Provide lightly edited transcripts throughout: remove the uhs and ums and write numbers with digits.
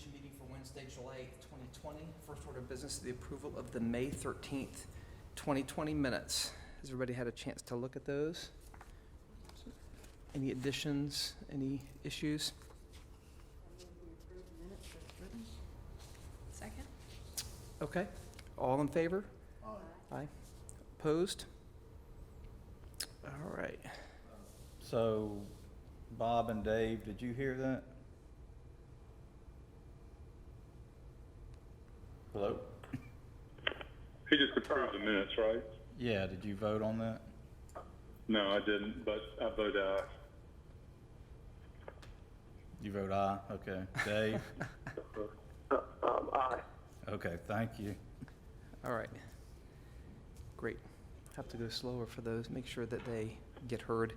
Commission meeting for Wednesday, July 8th, 2020. First order of business is the approval of the May 13th, 2020 minutes. Has everybody had a chance to look at those? Any additions, any issues? Second? Okay. All in favor? Aye. Opposed? All right. So, Bob and Dave, did you hear that? Hello? He just approved the minutes, right? Yeah, did you vote on that? No, I didn't, but I vote aye. You vote aye? Okay. Dave? Aye. Okay, thank you. All right. Great. Have to go slower for those, make sure that they get heard.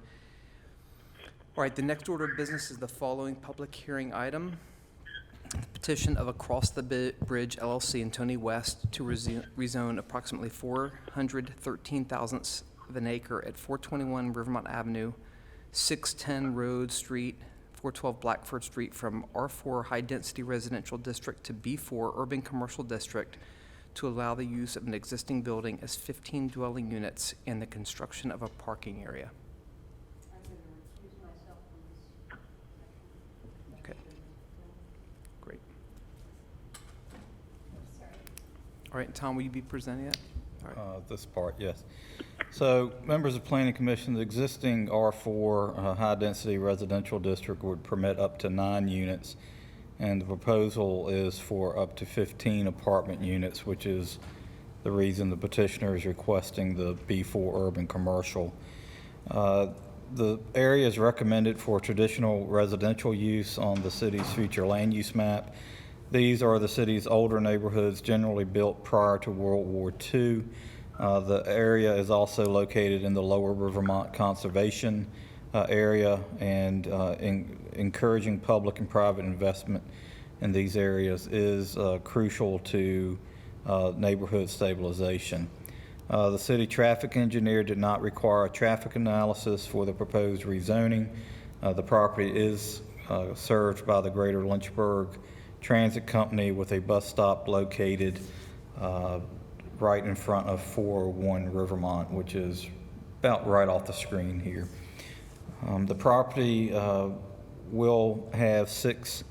All right, the next order of business is the following public hearing item. Petition of Across the Bridge LLC in Tony West to rezone approximately 413 thousandths of an acre at 421 Rivermont Avenue, 610 Road Street, 412 Blackford Street from R4 High Density Residential District to B4 Urban Commercial District to allow the use of an existing building as 15 dwelling units and the construction of a parking area. I'm going to recuse myself from this. Okay. Great. Sorry. All right, Tom, will you be presenting that? All right. This part, yes. So, members of Planning Commission, the existing R4 high-density residential district would permit up to 9 units, and the proposal is for up to 15 apartment units, which is the reason the petitioner is requesting the B4 urban commercial. The area is recommended for traditional residential use on the city's future land use map. These are the city's older neighborhoods generally built prior to World War II. The area is also located in the Lower Rivermont Conservation area, and encouraging public and private investment in these areas is crucial to neighborhood stabilization. The city traffic engineer did not require a traffic analysis for the proposed rezoning. The property is served by the Greater Lynchburg Transit Company with a bus stop located right in front of 401 Rivermont, which is about right off the screen here. The property will have 6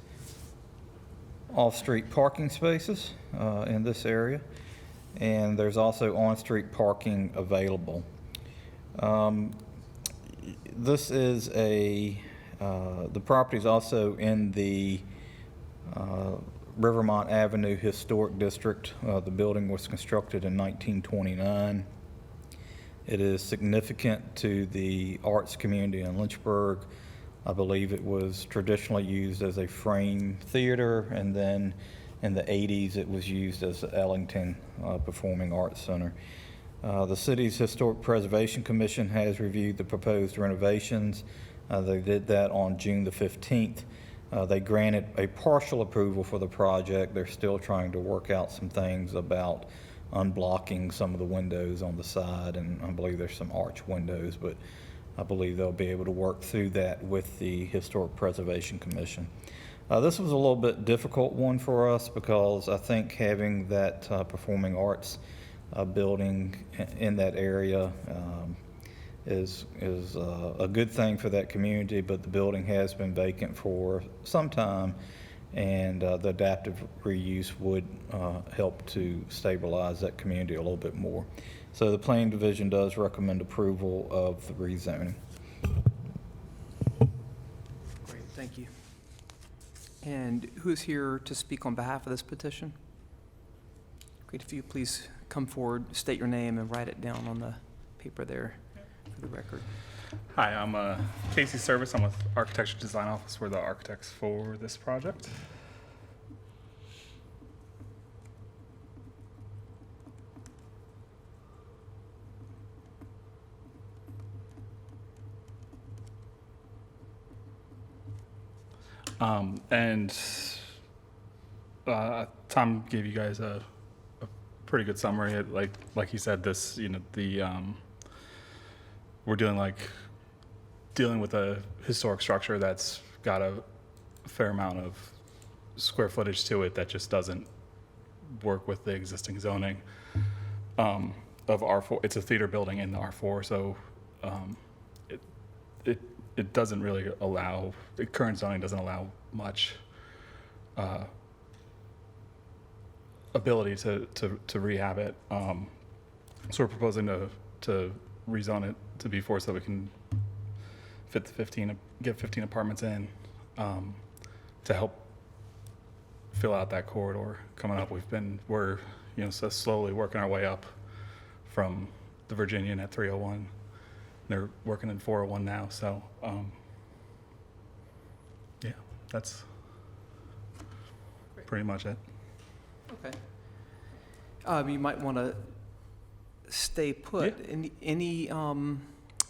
off-street parking spaces in this area, and there's also on-street parking available. This is the property is also in the Rivermont Avenue Historic District. The building was constructed in 1929. It is significant to the arts community in Lynchburg. I believe it was traditionally used as a frame theater, and then in the 80s it was used as the Ellington Performing Arts Center. The city's Historic Preservation Commission has reviewed the proposed renovations. They did that on June the 15th. They granted a partial approval for the project. They're still trying to work out some things about unblocking some of the windows on the side, and I believe there's some arch windows, but I believe they'll be able to work through that with the Historic Preservation Commission. This was a little bit difficult one for us because I think having that performing arts building in that area is a good thing for that community, but the building has been vacant for some time, and the adaptive reuse would help to stabilize that community a little bit more. So the Planning Division does recommend approval of the rezoning. Great, thank you. And who is here to speak on behalf of this petition? Great, if you please come forward, state your name, and write it down on the paper there for the record. Hi, I'm Casey Service. I'm with Architecture Design Office. We're the architects for this project. And Tom gave you guys a pretty good summary. Like he said, this, we're dealing with a historic structure that's got a fair amount of square footage to it that just doesn't work with the existing zoning of R4. It's a theater building in the R4, so it doesn't really allow, the current zoning doesn't allow much ability to rehab it. So we're proposing to rezone it to B4 so that we can fit the get 15 apartments in to help fill out that corridor coming up. We're so slowly working our way up from the Virginian at 301. They're working in 401 now, so yeah, that's pretty much it. Okay. You might want to stay put. Yeah.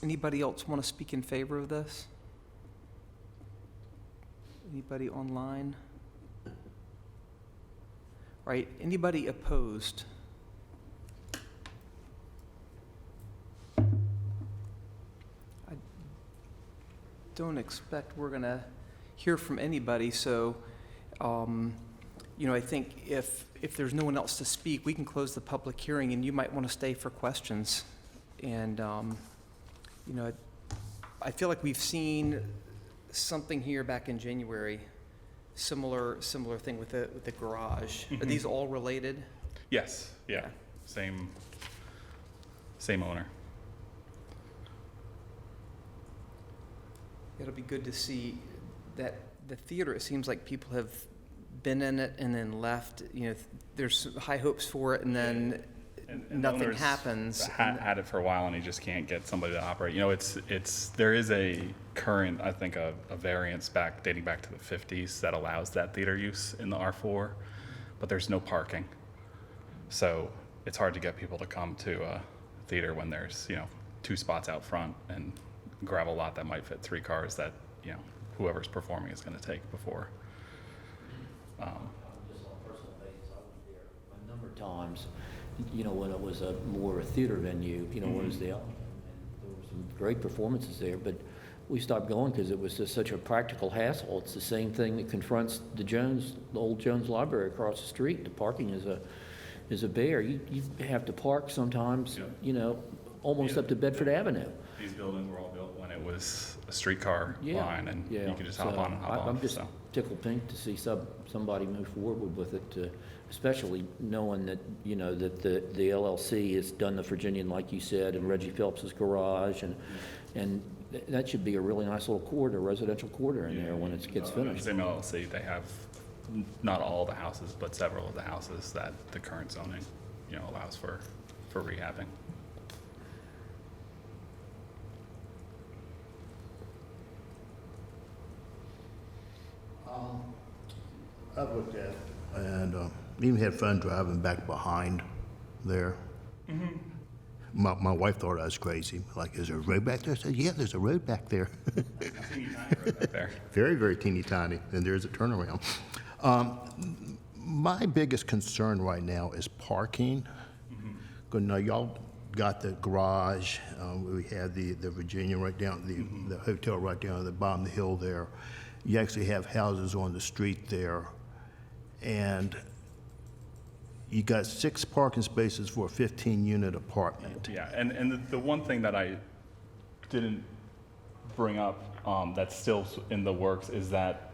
Anybody else want to speak in favor of this? Anybody online? Right, anybody opposed? I don't expect we're gonna hear from anybody, so, I think if there's no one else to speak, we can close the public hearing, and you might want to stay for questions. And, I feel like we've seen something here back in January, similar thing with the garage. Are these all related? Yes, yeah, same owner. It'll be good to see that the theater, it seems like people have been in it and then left. There's high hopes for it, and then And nothing the owner's happens. Had it for a while, and he just can't get somebody to operate. There is a current, I think, a variance dating back to the 50s that allows that theater use in the R4, but there's no parking. So it's hard to get people to come to a theater when there's, 2 spots out front and gravel lot that might fit 3 cars that, whoever's performing is going to take before. Just on a personal basis, I was there a number of times, when it was more a theater venue, when it was the Element, and there were some great performances there, but we stopped going because it was just such a practical hassle. It's the same thing that confronts the old Jones Library across the street. The parking is a bear. You have to park sometimes, almost up to Bedford Avenue. These buildings were all built when it was a streetcar line, and Yeah. you could just hop on and hop off. I'm just tickled pink to see somebody move forward with it, especially knowing that, that the LLC has done the Virginian, like you said, and Reggie Phelps's garage, and that should be a really nice little corridor, residential corridor in there when it gets finished. Same LLC, they have not all the houses, but several of the houses that the current zoning, allows for rehabbing. I've looked at it and even had fun driving back behind there. My wife thought I was crazy. Like, is there a road back there? I said, yeah, there's a road back there. Teeny tiny road back there. Very, very teeny tiny, and there's a turnaround. My biggest concern right now is parking. Now, y'all got the garage. We had the Virginia right down, the hotel right down at the bottom of the hill there. You actually have houses on the street there. And you got 6 parking spaces for a 15-unit apartment. Yeah, and the one thing that I didn't bring up that's still in the works is that,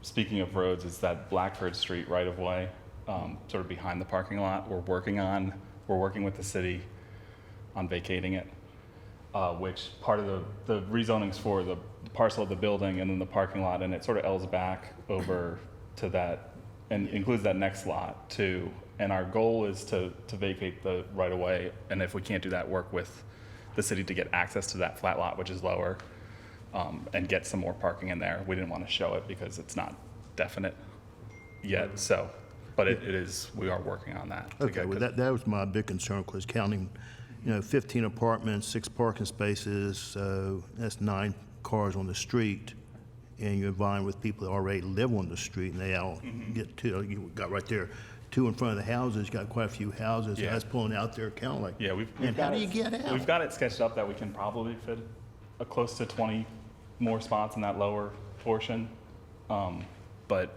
speaking of roads, is that Blackford Street right-of-way, sort of behind the parking lot. We're working with the city on vacating it, which part of the rezoning's for the parcel of the building and then the parking lot, and it sort of L's back over to that and includes that next lot too. And our goal is to vacate the right of way, and if we can't do that, work with the city to get access to that flat lot, which is lower, and get some more parking in there. We didn't want to show it because it's not definite yet, so, but it is, we are working on that. Okay, well, that was my big concern, because counting, 15 apartments, 6 parking spaces, so that's 9 cars on the street, and you're vying with people that already live on the street, and they all get 2. You got right there 2 in front of the houses, got quite a few houses. Yeah. I was pulling out there, counting like, Yeah, we've and got how do it- you get out? We've got it sketched up that we can probably fit close to 20 more spots in that lower portion. But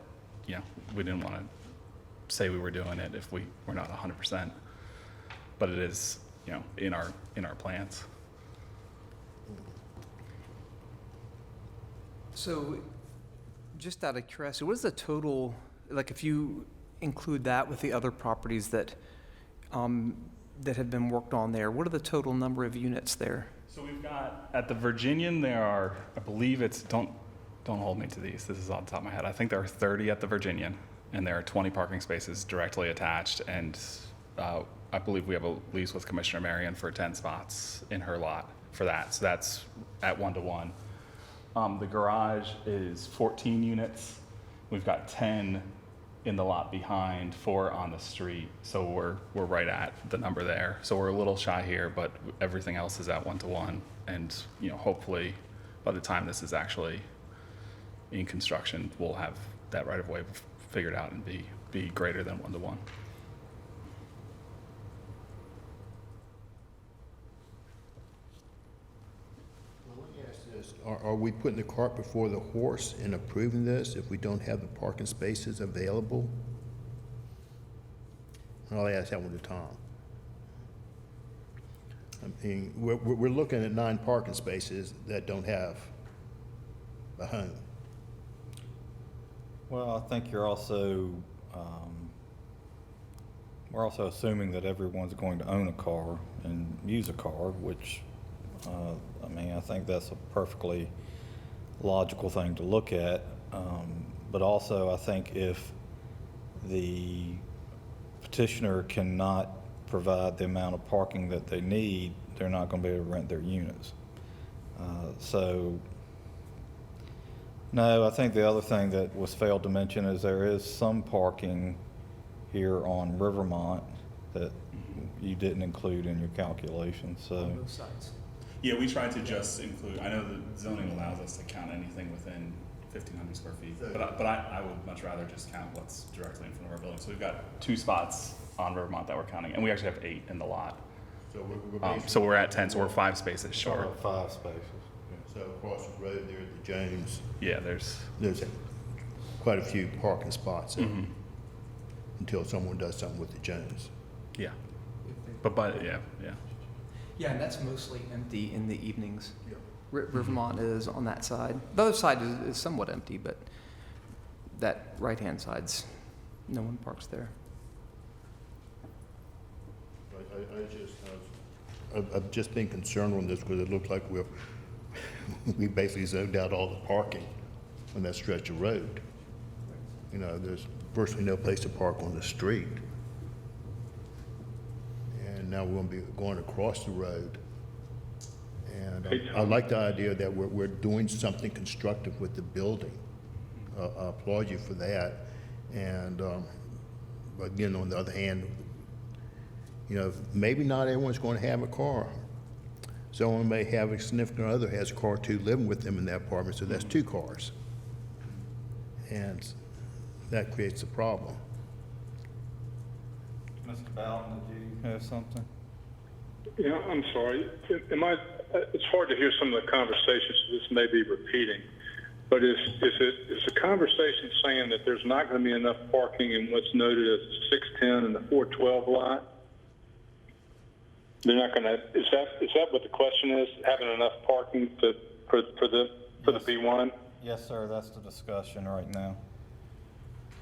we didn't want to say we were doing it if we were not 100%. But it is, in our plans. So, just out of curiosity, what is the total, like if you include that with the other properties that, that have been worked on there, what are the total number of units there? So we've got, at the Virginian, there are, I believe it's, don't hold me to these, this is off the top of my head. I think there are 30 at the Virginian, and there are 20 parking spaces directly attached, and I believe we have a lease with Commissioner Marion for 10 spots in her lot for that. So that's at 1-to-1. The garage is 14 units. We've got 10 in the lot behind, 4 on the street. So we're right at the number there. So we're a little shy here, but everything else is at 1-to-1. And hopefully by the time this is actually in construction, we'll have that right of way figured out and be greater than 1-to-1. Are we putting the cart before the horse in approving this if we don't have the parking spaces available? I'll ask that one to Tom. I mean, we're looking at 9 parking spaces that don't have a home. Well, I think you're also, we're also assuming that everyone's going to own a car and use a car, which, I think that's a perfectly logical thing to look at. But also, I think if the petitioner cannot provide the amount of parking that they need, they're not going to be able to rent their units. No, I think the other thing that was failed to mention is there is some parking here on Rivermont that you didn't include in your calculations, so. On both sides. Yeah, we tried to just include, I know the zoning allows us to count anything within 1,500 square feet, but I would much rather just count what's directly in front of our building. So we've got 2 spots on Rivermont that we're counting, and we actually have 8 in the lot. So we're at 10, so we're 5 spaces short. 5 spaces. So across the road there at the Jones, Yeah, there's, quite a few parking spots there until someone does something with the Jones. yeah. But yeah. Yeah, and that's mostly empty in the evenings. Rivermont is on that side. The other side is somewhat empty, but that right-hand side's, no one parks there. I've just been concerned on this because it looks like we basically zoned out all the parking on that stretch of road. There's virtually no place to park on the street. And now we're going to be going across the road. And I like the idea that we're doing something constructive with the building. I applaud you for that. And again, on the other hand, maybe not everyone's going to have a car. Someone may have a significant other has a car too living with them in that apartment, so that's 2 cars. And that creates a problem. Mr. Bowden, did you have something? Yeah, I'm sorry. It's hard to hear some of the conversations, so this may be repeating. But is the conversation saying that there's not going to be enough parking in what's noted as the 610 and the 412 lot? They're not going to. Is that what the question is? Having enough parking for the B1? Yes, sir, that's the discussion right now.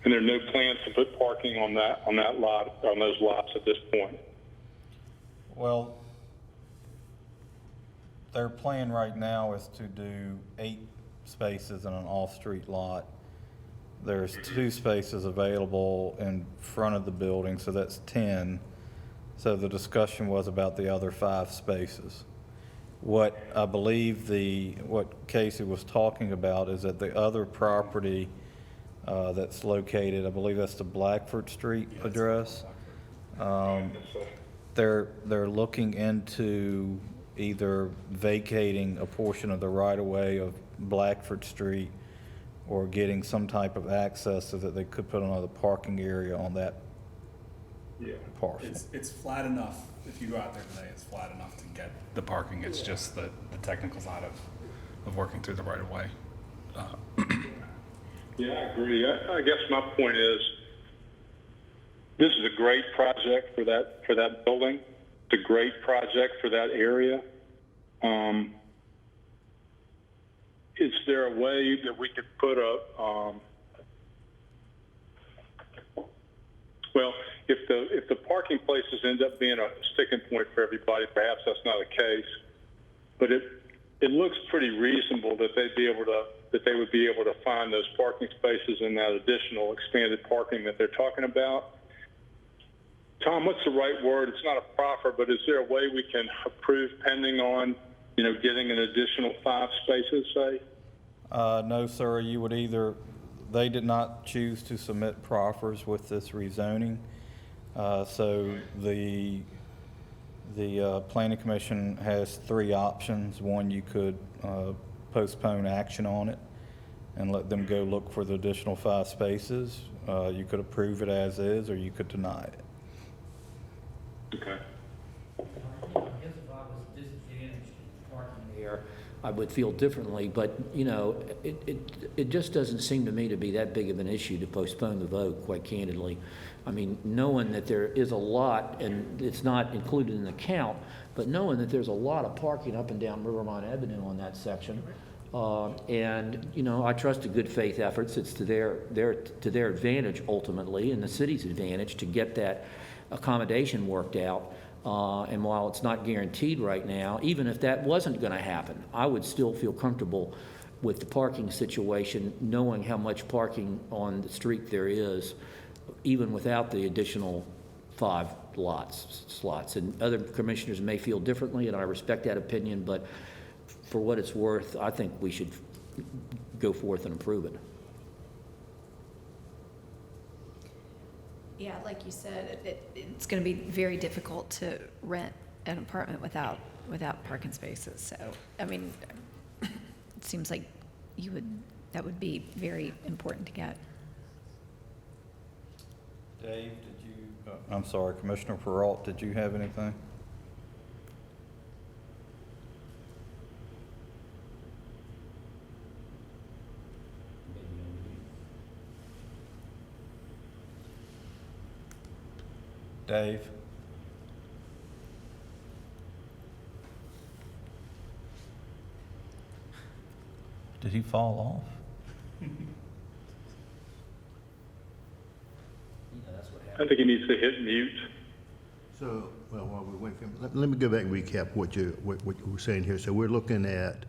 And there are no plans to put parking on that lot, on those lots at this point. Well, their plan right now is to do 8 spaces in an off-street lot. There's 2 spaces available in front of the building, so that's 10. So the discussion was about the other 5 spaces. What I believe what Casey was talking about is that the other property that's located, I believe that's the Blackford Street address. They're looking into either vacating a portion of the right-of-way of Blackford Street or getting some type of access so that they could put another parking area on that parcel. It's flat enough. If you go out there today, it's flat enough to get the parking. It's just the technical side of working through the right of way. Yeah, I agree. I guess my point is, this is a great project for that building. It's a great project for that area. Is there a way that we could put well, if the parking places end up being a sticking point for everybody, perhaps that's not the case. But it looks pretty reasonable that they would be able to find those parking spaces in that additional expanded parking that they're talking about. Tom, what's the right word? It's not a proffer, but is there a way we can approve pending on, getting an additional 5 spaces, say? No, sir, you would either, they did not choose to submit proffers with this rezoning. So the planning commission has 3 options. One, you could postpone action on it and let them go look for the additional 5 spaces. You could approve it as is, or you could deny it. Okay. I guess if I was disadvantaged in parking there, I would feel differently, but, it just doesn't seem to me to be that big of an issue to postpone the vote, quite candidly. I mean, knowing that there is a lot, and it's not included in the count, but knowing that there's a lot of parking up and down Rivermont Avenue on that section, and, I trust the good faith efforts. It's to their advantage ultimately, and the city's advantage to get that accommodation worked out. And while it's not guaranteed right now, even if that wasn't going to happen, I would still feel comfortable with the parking situation, knowing how much parking on the street there is, even without the additional 5 slots. And other commissioners may feel differently, and I respect that opinion, but for what it's worth, I think we should go forth and approve it. Yeah, like you said, it's going to be very difficult to rent an apartment without parking spaces. So, I mean, it seems like that would be very important to get. Dave, did you, I'm sorry, Commissioner Peralt, did you have anything? Dave? Did he fall off? I think he needs to hit mute. So, well, while we wait for him, let me go back and recap what you were saying here. So we're looking at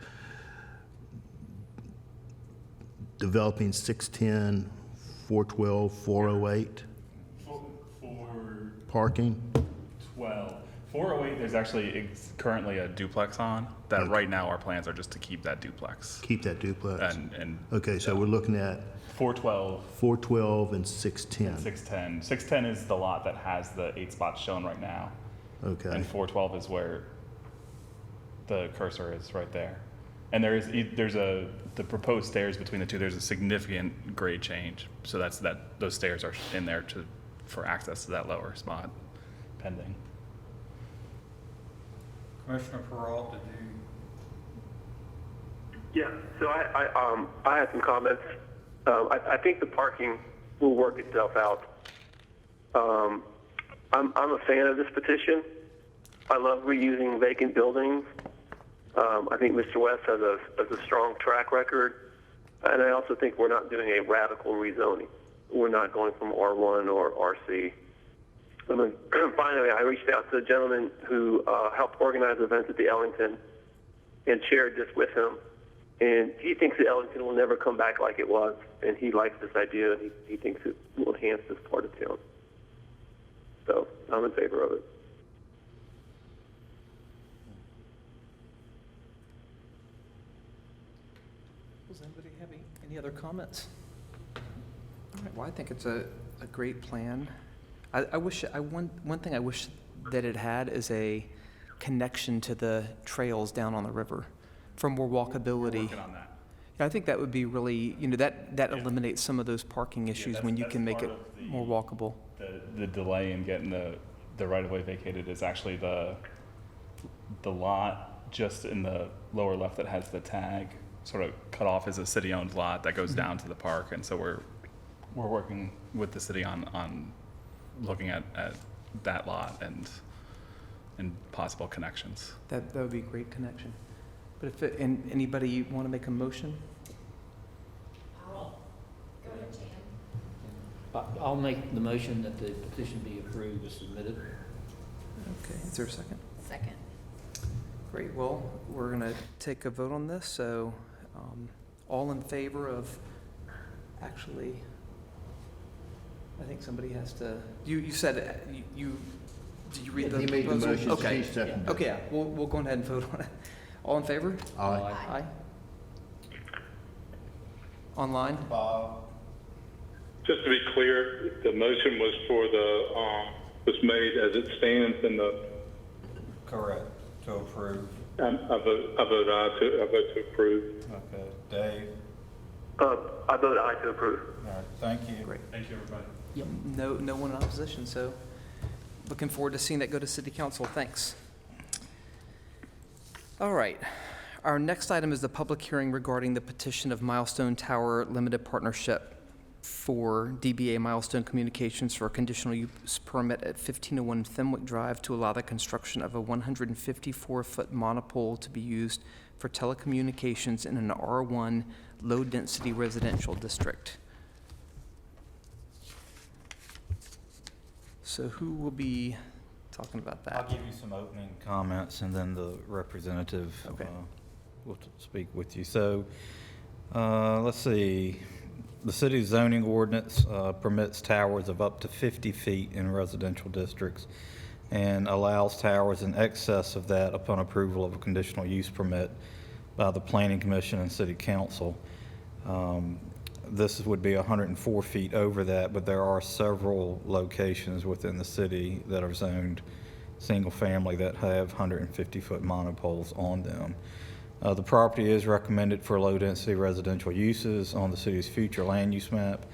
developing 610, 412, 408 parking. 408, there's actually currently a duplex on that. Okay. Right now our plans are just to keep that duplex. Keep that duplex. And Okay, so we're looking at 412 412 and 610. and 610. 610 is the lot that has the 8 spots shown right now. Okay. And 412 is where the cursor is, right there. And there's the proposed stairs between the two. There's a significant grade change. So those stairs are in there for access to that lower spot pending. Commissioner Peralt, did you? Yeah, so I had some comments. I think the parking will work itself out. I'm a fan of this petition. I love reusing vacant buildings. I think Mr. West has a strong track record, and I also think we're not doing a radical rezoning. We're not going from R1 or RC. And then finally, I reached out to a gentleman who helped organize events at the Ellington and shared this with him. And he thinks the Ellington will never come back like it was, and he likes this idea. He thinks it will enhance this part of town. So I'm in favor of it. Does anybody have any other comments? All right, well, I think it's a great plan. I wish, one thing I wish that it had is a connection to the trails down on the river for more walkability. Working on that. Yeah, I think that would be really, that eliminates some of those parking issues when you that's can make part it of the- more walkable. The delay in getting the right-of-way vacated is actually the lot just in the lower left that has the tag sort of cut off as a city-owned lot that goes down to the park, and so we're working with the city on looking at that lot and possible connections. That would be a great connection. But if, and anybody want to make a motion? I'll make the motion that the petition be approved as submitted. Okay, is there a second? Second. Great, well, we're going to take a vote on this, so all in favor of, actually, I think somebody has to, you said, did you read the He made the proposal? motion, Okay. he seconded it. Okay, yeah, we'll go ahead and vote on it. All in favor? Aye. Aye. Online? Just to be clear, the motion was for was made as it stands in the, Correct, to approve. I vote to approve. Okay, Dave? I vote aye to approve. All right, thank you. Great. Thank you, everybody. Yep. No one in opposition, so looking forward to seeing that go to city council. Thanks. All right. Our next item is the public hearing regarding the petition of Milestone Tower Limited Partnership for DBA Milestone Communications for a conditional use permit at 1501 Fenwick Drive to allow the construction of a 154-foot monopole to be used for telecommunications in an R1 low-density residential district. So who will be talking about that? I'll give you some opening comments, and then the representative Okay. will speak with you. So, let's see. The city's zoning ordinance permits towers of up to 50 feet in residential districts and allows towers in excess of that upon approval of a conditional use permit by the Planning Commission and City Council. This would be 104 feet over that, but there are several locations within the city that are zoned single-family that have 150-foot monopoles on them. The property is recommended for low-density residential uses on the city's future land use map.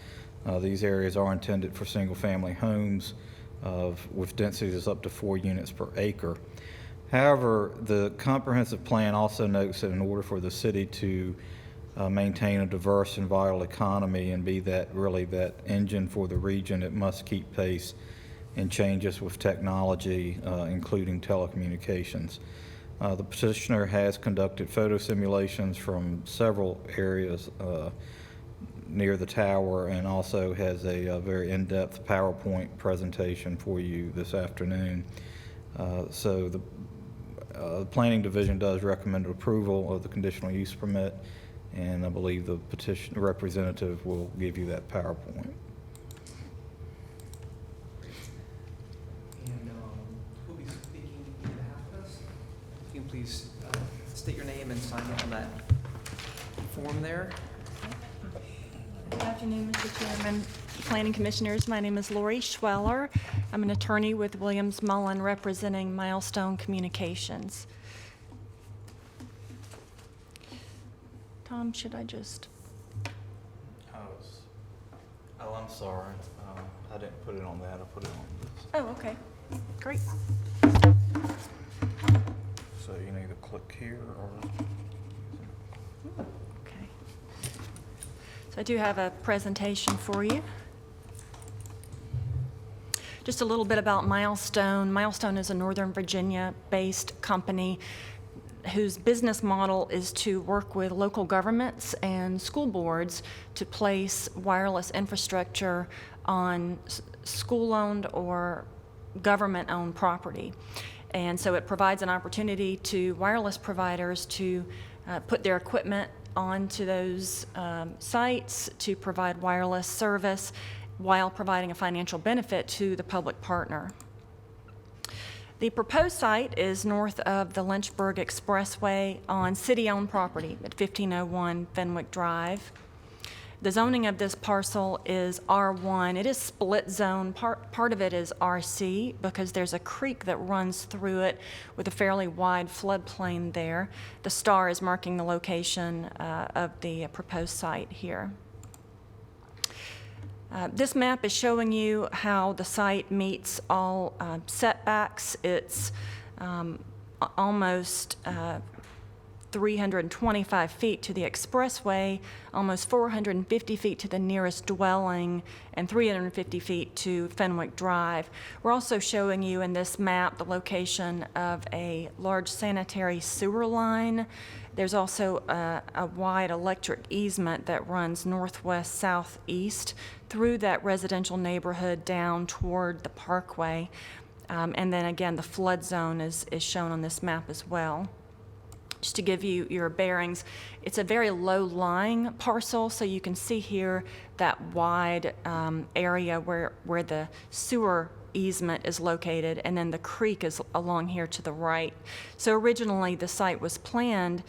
These areas are intended for single-family homes with densities up to 4 units per acre. However, the comprehensive plan also notes that in order for the city to maintain a diverse and vital economy and be that engine for the region, it must keep pace in changes with technology, including telecommunications. The petitioner has conducted photo simulations from several areas near the tower and also has a very in-depth PowerPoint presentation for you this afternoon. So the Planning Division does recommend approval of the conditional use permit, and I believe the petition representative will give you that PowerPoint. And who will be speaking on behalf of us? If you can please state your name and sign on that form there. Good afternoon, Mr. Chairman, Planning Commissioners. My name is Lori Schweller. I'm an attorney with Williams Mullen representing Milestone Communications. Tom, should I just? Oh, I'm sorry. I didn't put it on that. I put it on this. Oh, okay. Great. So you need to click here or... Okay. So I do have a presentation for you. Just a little bit about Milestone. Milestone is a Northern Virginia-based company whose business model is to work with local governments and school boards to place wireless infrastructure on school-owned or government-owned property. And so it provides an opportunity to wireless providers to put their equipment onto those sites to provide wireless service while providing a financial benefit to the public partner. The proposed site is north of the Lynchburg Expressway on city-owned property at 1501 Fenwick Drive. The zoning of this parcel is R1. It is split zone. Part of it is RC because there's a creek that runs through it with a fairly wide floodplain there. The star is marking the location of the proposed site here. This map is showing you how the site meets all setbacks. It's almost 325 feet to the expressway, almost 450 feet to the nearest dwelling, and 350 feet to Fenwick Drive. We're also showing you in this map the location of a large sanitary sewer line. There's also a wide electric easement that runs northwest southeast through that residential neighborhood down toward the parkway. And then again, the flood zone is shown on this map as well. Just to give you your bearings, it's a very low-lying parcel, so you can see here that wide area where the sewer easement is located, and then the creek is along here to the right. So originally, the site was planned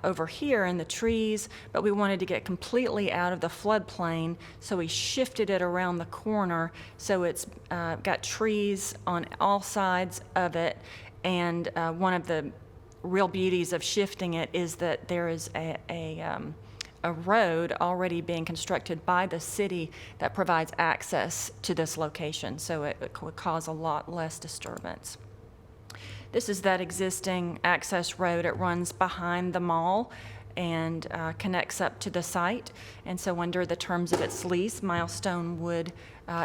over here in the trees, but we wanted to get completely out of the floodplain, so we shifted it around the corner, so it's got trees on all sides of it, and one of the real beauties of shifting it is that there is a road already being constructed by the city that provides access to this location, so it would cause a lot less disturbance. This is that existing access road. It runs behind the mall and connects up to the site. And so under the terms of its lease, Milestone would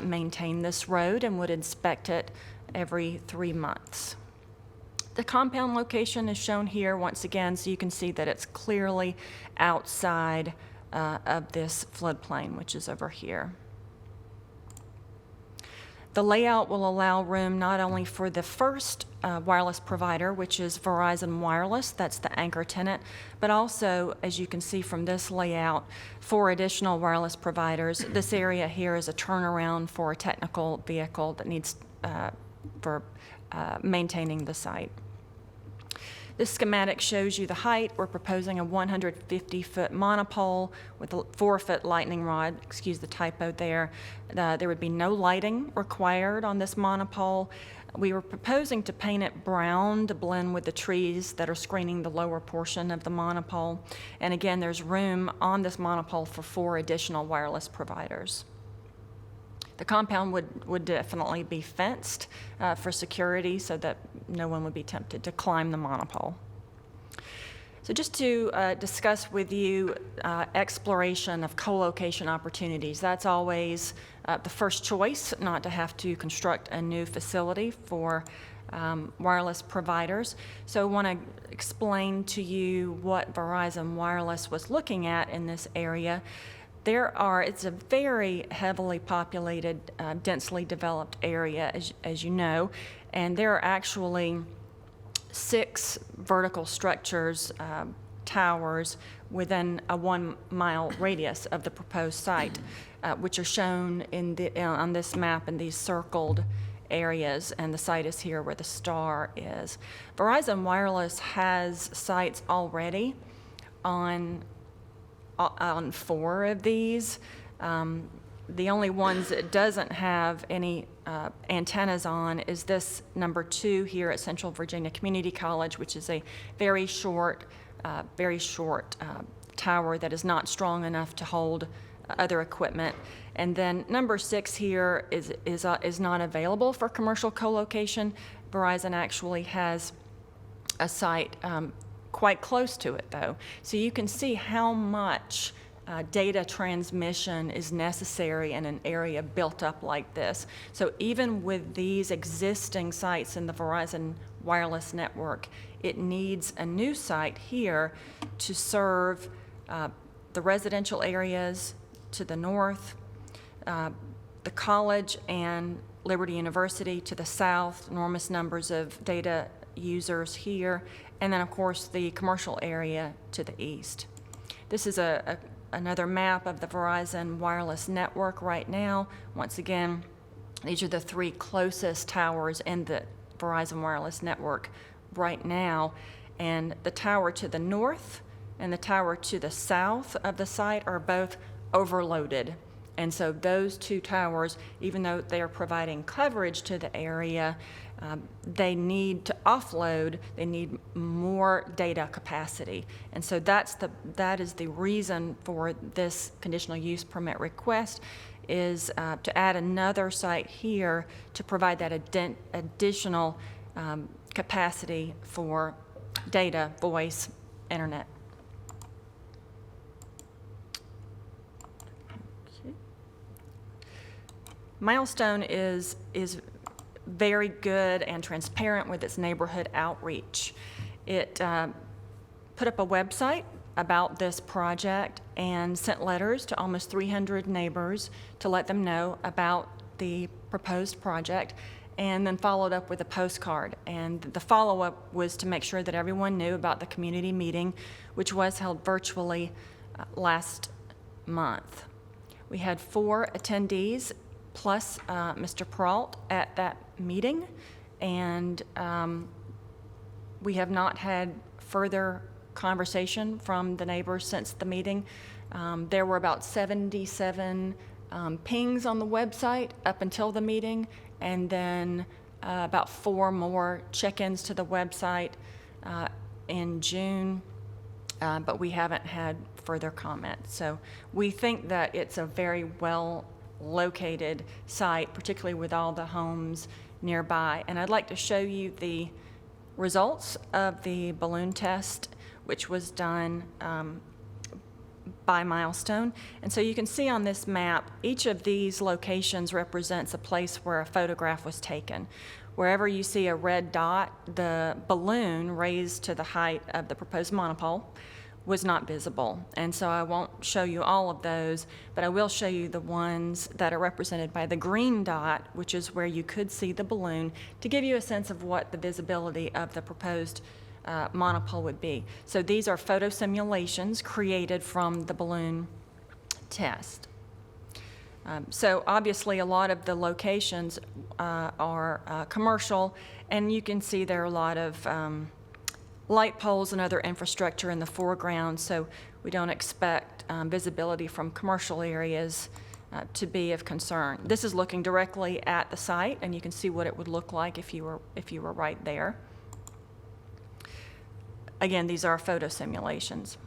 maintain this road and would inspect it every 3 months. The compound location is shown here once again, so you can see that it's clearly outside of this floodplain, which is over here. The layout will allow room not only for the first wireless provider, which is Verizon Wireless, that's the anchor tenant, but also, as you can see from this layout, 4 additional wireless providers. This area here is a turnaround for a technical vehicle that needs for maintaining the site. This schematic shows you the height. We're proposing a 150-foot monopole with a 4-foot lightning rod. Excuse the typo there. There would be no lighting required on this monopole. We were proposing to paint it brown to blend with the trees that are screening the lower portion of the monopole. And again, there's room on this monopole for 4 additional wireless providers. The compound would definitely be fenced for security so that no one would be tempted to climb the monopole. So just to discuss with you exploration of co-location opportunities. That's always the first choice, not to have to construct a new facility for wireless providers. So I want to explain to you what Verizon Wireless was looking at in this area. It's a very heavily populated, densely developed area, as you know, and there are actually 6 vertical structures, towers, within a 1-mile radius of the proposed site, which are shown on this map in these circled areas, and the site is here where the star is. Verizon Wireless has sites already on 4 of these. The only ones it doesn't have any antennas on is this number 2 here at Central Virginia Community College, which is a very short tower that is not strong enough to hold other equipment. And then number 6 here is not available for commercial co-location. Verizon actually has a site quite close to it, though. So you can see how much data transmission is necessary in an area built up like this. So even with these existing sites in the Verizon wireless network, it needs a new site here to serve the residential areas to the north, the college and Liberty University to the south, enormous numbers of data users here, and then of course the commercial area to the east. This is another map of the Verizon wireless network right now. Once again, these are the 3 closest towers in the Verizon wireless network right now, and the tower to the north and the tower to the south of the site are both overloaded. And so those 2 towers, even though they are providing coverage to the area, they need to offload, they need more data capacity. And so that is the reason for this conditional use permit request, is to add another site here to provide that additional capacity for data, voice, internet. Okay. Milestone is very good and transparent with its neighborhood outreach. It put up a website about this project and sent letters to almost 300 neighbors to let them know about the proposed project, and then followed up with a postcard. And the follow-up was to make sure that everyone knew about the community meeting, which was held virtually last month. We had 4 attendees plus Mr. Peralt at that meeting, and we have not had further conversation from the neighbors since the meeting. There were about 77 pings on the website up until the meeting, and then about 4 more check-ins to the website in June, but we haven't had further comment. So we think that it's a very well-located site, particularly with all the homes nearby. And I'd like to show you the results of the balloon test, which was done by Milestone. And so you can see on this map, each of these locations represents a place where a photograph was taken. Wherever you see a red dot, the balloon raised to the height of the proposed monopole was not visible. And so I won't show you all of those, but I will show you the ones that are represented by the green dot, which is where you could see the balloon, to give you a sense of what the visibility of the proposed monopole would be. So these are photo simulations created from the balloon test. So obviously a lot of the locations are commercial, and you can see there are a lot of light poles and other infrastructure in the foreground, so we don't expect visibility from commercial areas to be of concern. This is looking directly at the site, and you can see what it would look like if you were right there. Again, these are photo simulations.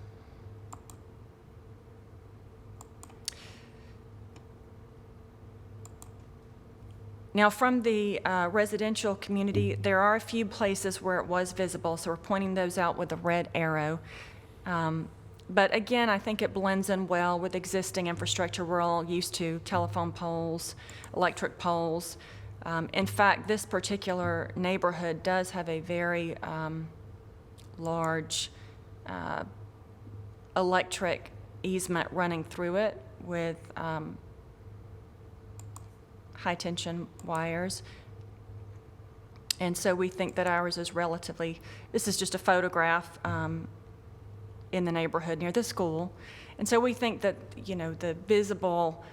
Now, from the residential community, there are a few places where it was visible, so we're pointing those out with a red arrow. But again, I think it blends in well with existing infrastructure we're all used to: telephone poles, electric poles. In fact, this particular neighborhood does have a very large electric easement running through it with high-tension wires. And so we think that ours is relatively, this is just a photograph in the neighborhood near the school. And so we think that, you know, the visible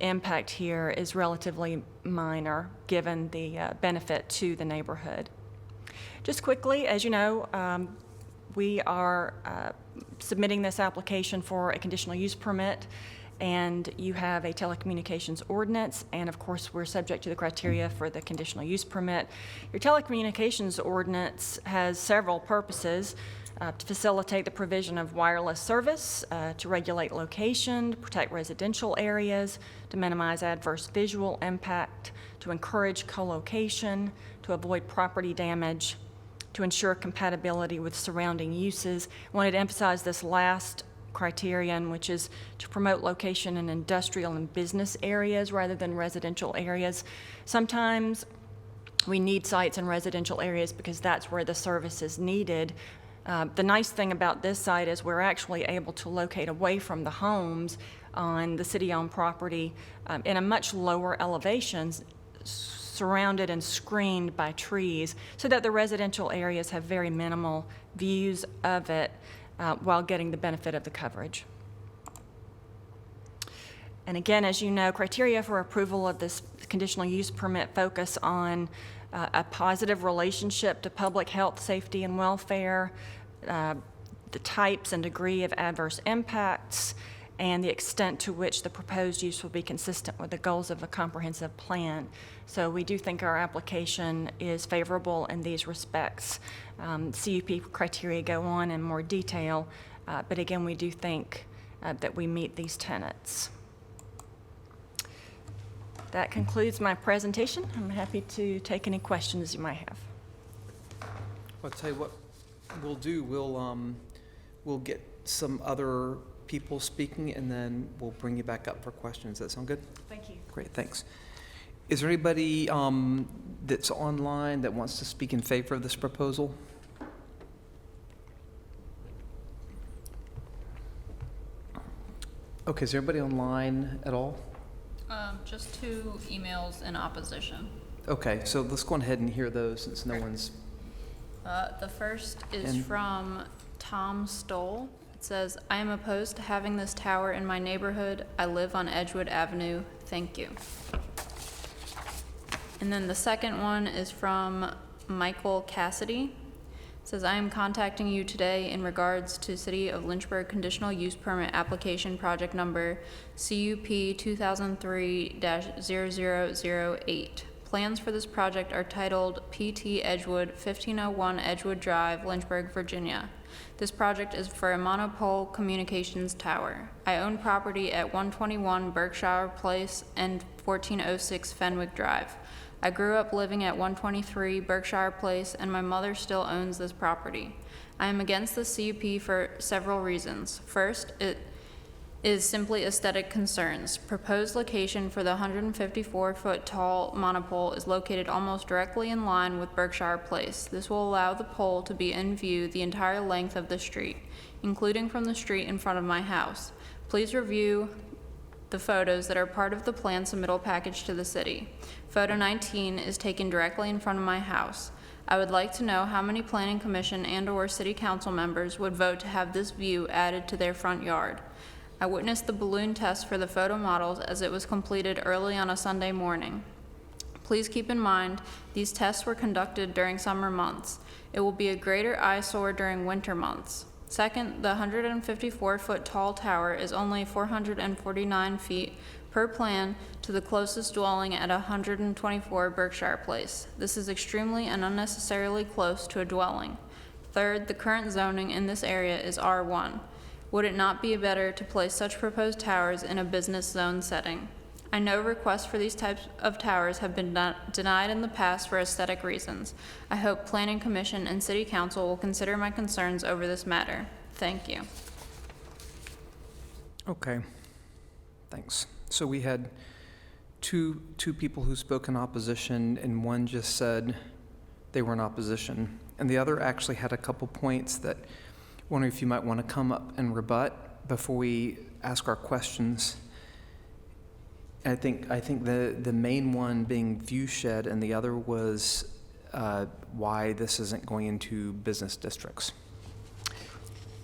impact here is relatively minor given the benefit to the neighborhood. Just quickly, as you know, we are submitting this application for a conditional use permit, and you have a telecommunications ordinance, and of course we're subject to the criteria for the conditional use permit. Your telecommunications ordinance has several purposes: to facilitate the provision of wireless service, to regulate location, to protect residential areas, to minimize adverse visual impact, to encourage co-location, to avoid property damage, to ensure compatibility with surrounding uses. I wanted to emphasize this last criterion, which is to promote location in industrial and business areas rather than residential areas. Sometimes we need sites in residential areas because that's where the service is needed. The nice thing about this site is we're actually able to locate away from the homes on the city-owned property in a much lower elevation, surrounded and screened by trees, so that the residential areas have very minimal views of it while getting the benefit of the coverage. And again, as you know, criteria for approval of this conditional use permit focus on a positive relationship to public health, safety, and welfare, the types and degree of adverse impacts, and the extent to which the proposed use will be consistent with the goals of a comprehensive plan. So we do think our application is favorable in these respects. CUP criteria go on in more detail, but again, we do think that we meet these tenets. That concludes my presentation. I'm happy to take any questions you might have. I'll tell you what we'll do. We'll We'll get some other people speaking, and then we'll bring you back up for questions. Does that sound good? Thank you. Great, thanks. Is there anybody that's online that wants to speak in favor of this proposal? Okay, is there anybody online at all? Just 2 emails in opposition. Okay, so let's go ahead and hear those since no one's, The first is And- from Tom Stoll. It says, I am opposed to having this tower in my neighborhood. I live on Edgewood Avenue. Thank you. And then the second one is from Michael Cassidy. It says, I am contacting you today in regards to City of Lynchburg Conditional Use Permit Application Project Number CUP 2003-0008. Plans for this project are titled PT Edgewood, 1501 Edgewood Drive, Lynchburg, Virginia. This project is for a monopole communications tower. I own property at 121 Berkshire Place and 1406 Fenwick Drive. I grew up living at 123 Berkshire Place, and my mother still owns this property. I am against the CUP for several reasons. First, it is simply aesthetic concerns. Proposed location for the 154-foot tall monopole is located almost directly in line with Berkshire Place. This will allow the pole to be in view the entire length of the street, including from the street in front of my house. Please review the photos that are part of the plan submittal package to the city. Photo 19 is taken directly in front of my house. I would like to know how many planning commission and/or city council members would vote to have this view added to their front yard. I witnessed the balloon test for the photo models as it was completed early on a Sunday morning. Please keep in mind, these tests were conducted during summer months. It will be a greater eyesore during winter months. Second, the 154-foot tall tower is only 449 feet per plan to the closest dwelling at 124 Berkshire Place. This is extremely and unnecessarily close to a dwelling. Third, the current zoning in this area is R1. Would it not be better to place such proposed towers in a business zone setting? I know requests for these types of towers have been denied in the past for aesthetic reasons. I hope Planning Commission and City Council will consider my concerns over this matter. Thank you. okay, thanks. So we had two people who spoke in opposition, and one just said they were in opposition. And the other actually had a couple points that I wonder if you might want to come up and rebut before we ask our questions. I think the main one being view shed, and the other was why this isn't going into business districts.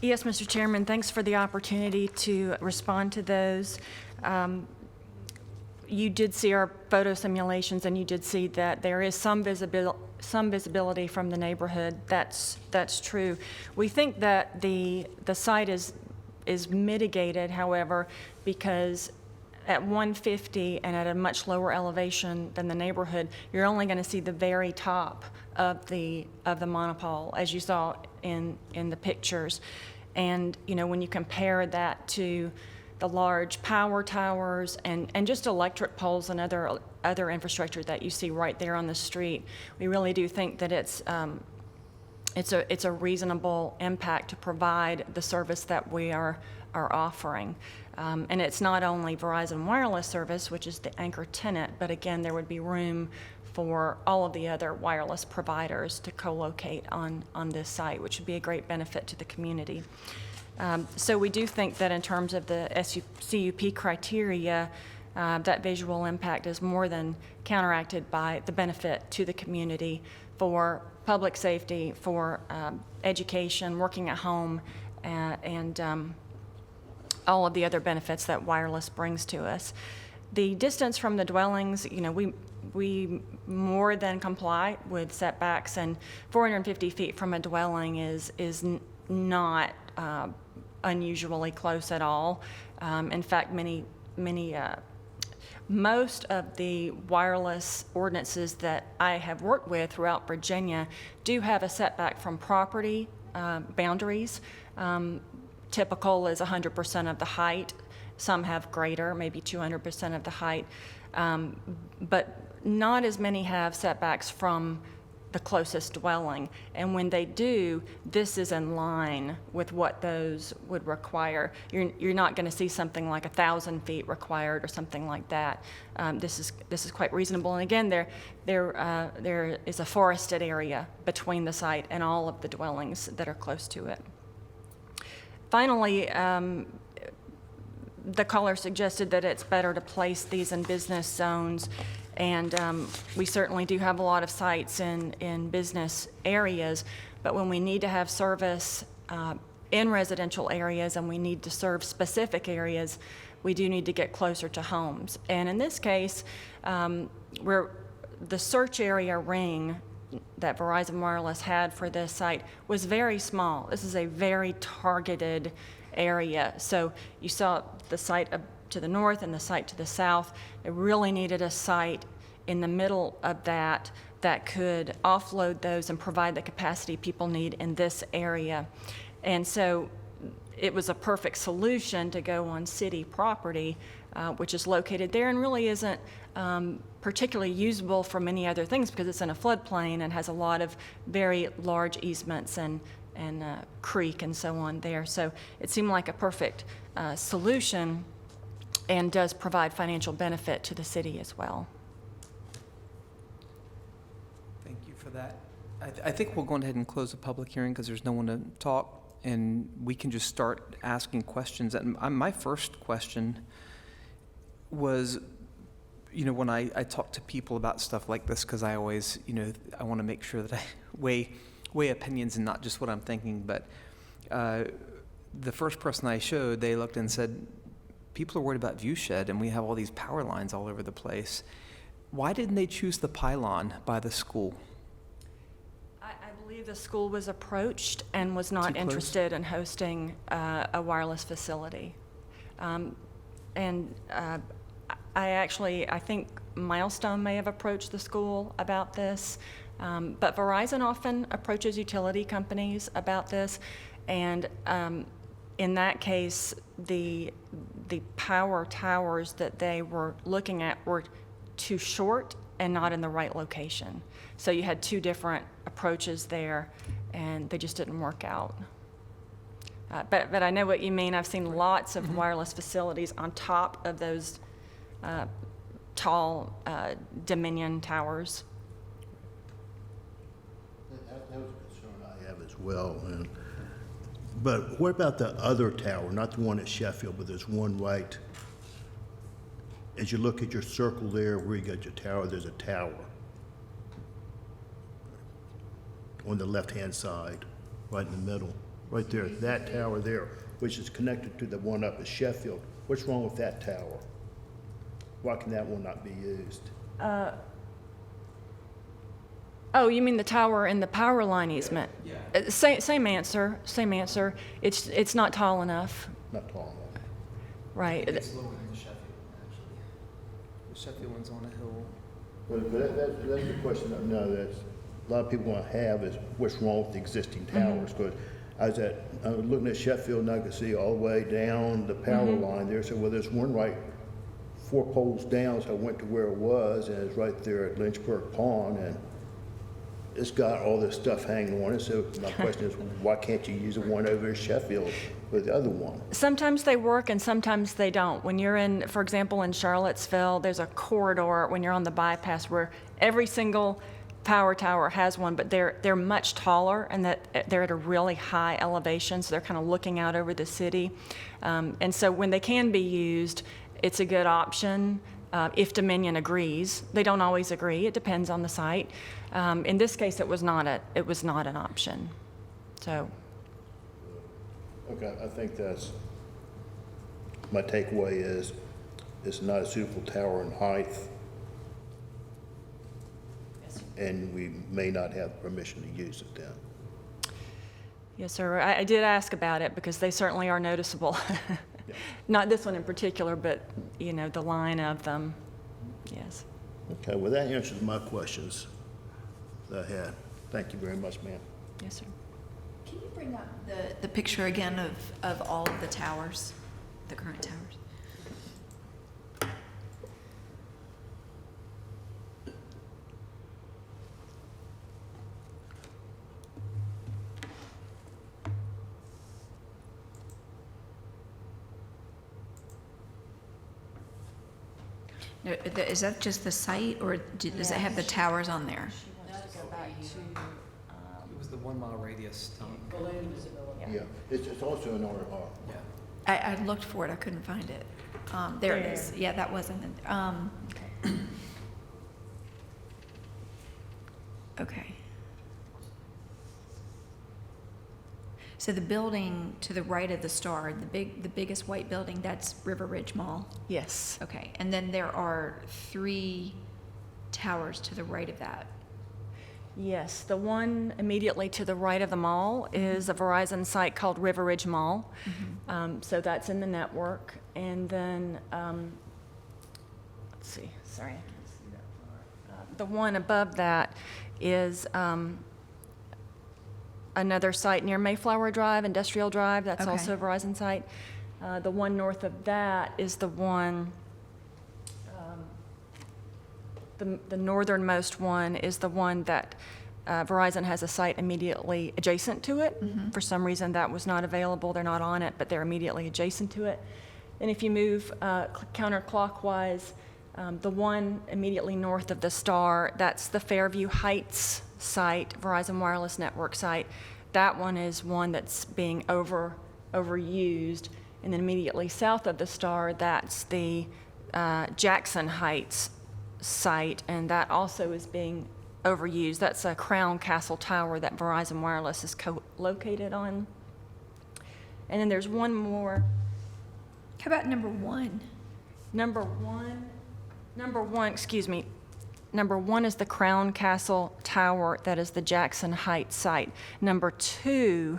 Yes, Mr. Chairman, thanks for the opportunity to respond to those. You did see our photo simulations, and you did see that there is some visibility from the neighborhood. That's true. We think that the site is mitigated, however, because at 150 and at a much lower elevation than the neighborhood, you're only going to see the very top of the monopole, as you saw in the pictures. And when you compare that to the large power towers and just electric poles and other infrastructure that you see right there on the street, we really do think that it's a reasonable impact to provide the service that we are offering. And it's not only Verizon Wireless service, which is the anchor tenant, but again, there would be room for all of the other wireless providers to co-locate on this site, which would be a great benefit to the community. So we do think that in terms of the CUP criteria, that visual impact is more than counteracted by the benefit to the community for public safety, for education, working at home, and all of the other benefits that wireless brings to us. The distance from the dwellings, we more than comply with setbacks, and 450 feet from a dwelling is not unusually close at all. In fact, most of the wireless ordinances that I have worked with throughout Virginia do have a setback from property boundaries. Typical is 100% of the height. Some have greater, maybe 200% of the height. But not as many have setbacks from the closest dwelling. And when they do, this is in line with what those would require. You're not going to see something like 1,000 feet required or something like that. This is quite reasonable. And again, there is a forested area between the site and all of the dwellings that are close to it. Finally, the caller suggested that it's better to place these in business zones. And we certainly do have a lot of sites in business areas, but when we need to have service in residential areas and we need to serve specific areas, we do need to get closer to homes. And in this case, where the search area ring that Verizon Wireless had for this site was very small. This is a very targeted area. So you saw the site to the north and the site to the south. They really needed a site in the middle of that could offload those and provide the capacity people need in this area. And so it was a perfect solution to go on city property, which is located there and really isn't particularly usable for many other things because it's in a floodplain and has a lot of very large easements and creek and so on there. So it seemed like a perfect solution and does provide financial benefit to the city as well. Thank you for that. I think we'll go ahead and close the public hearing because there's no one to talk, and we can just start asking questions. And my first question was, when I talk to people about stuff like this, because I always, I want to make sure that I weigh opinions and not just what I'm thinking. But the first person I showed, they looked and said, people are worried about view shed, and we have all these power lines all over the place. Why didn't they choose the pylon by the school? I believe the school was approached and was Too not close? interested in hosting a wireless facility. I think Milestone may have approached the school about this, but Verizon often approaches utility companies about this, and in that case, the power towers that they were looking at were too short and not in the right location. So you had two different approaches there, and they just didn't work out. But I know what you mean. I've seen lots of wireless facilities on top of those tall Dominion towers. That was a concern I have as well. But what about the other tower, not the one at Sheffield, but there's one right, as you look at your circle there where you got your tower, there's a tower on the left-hand side, right in the middle, right there, that tower there, which is connected to the one up at Sheffield. What's wrong with that tower? Why can that one not be used? Oh, you mean the tower in the power line easement? Yeah. Same answer. It's not tall enough. Not tall enough. Right. It's lower than the Sheffield one, actually. The Sheffield one's on a hill. But that's the question that that's a lot of people want to have is what's wrong with the existing towers? Because I was looking at Sheffield and I could see all the way down the power line there. So, well, there's one right 4 poles down, so I went to where it was, and it's right there at Lynchburg Pond, and it's got all this stuff hanging on it. So my question is, why can't you use the one over at Sheffield with the other one? Sometimes they work and sometimes they don't. When you're in, for example, in Charlottesville, there's a corridor when you're on the bypass where every single power tower has one, but they're much taller and that they're at a really high elevation, so they're kind of looking out over the city. And so when they can be used, it's a good option. If Dominion agrees. They don't always agree. It depends on the site. In this case, it was not an option. So. Okay, I think that's, my takeaway is it's not a suitable tower in height. Yes. And we may not have permission to use it then. Yes, sir. I did ask about it because they certainly are noticeable. Yeah. Not this one in particular, but, the line of them. Yes. Okay, well, that answers my questions that I had. Thank you very much, ma'am. Yes, sir. Can you bring up the picture again of all of the towers, the current towers? Is that just the site, or does it have the towers on there? She wants to go back to, It was the 1 mile radius, Tom. Yeah, it's also an R. Yeah. I looked for it, I couldn't find it. There it is. Yeah, that wasn't, okay. So the building to the right of the star, the biggest white building, that's River Ridge Mall? yes. Okay, and then there are 3 towers to the right of that. Yes, the one immediately to the right of the mall is a Verizon site called River Ridge Mall. So that's in the network. And then, let's see, sorry, I can't see that far. The one above that is another site near Mayflower Drive, Industrial Drive. That's Okay. also a Verizon site. The one north of that is the one, the northernmost one is the one that Verizon has a site immediately adjacent to it. For some reason, that was not available. They're not on it, but they're immediately adjacent to it. And if you move counterclockwise, the one immediately north of the star, that's the Fairview Heights site, Verizon Wireless Network site. That one is one that's being overused. And then immediately south of the star, that's the Jackson Heights site, and that also is being overused. That's a Crown Castle Tower that Verizon Wireless is located on. And then there's one more. How about number 1? Number one, excuse me. Number 1 is the Crown Castle Tower. That is the Jackson Heights site. Number 2,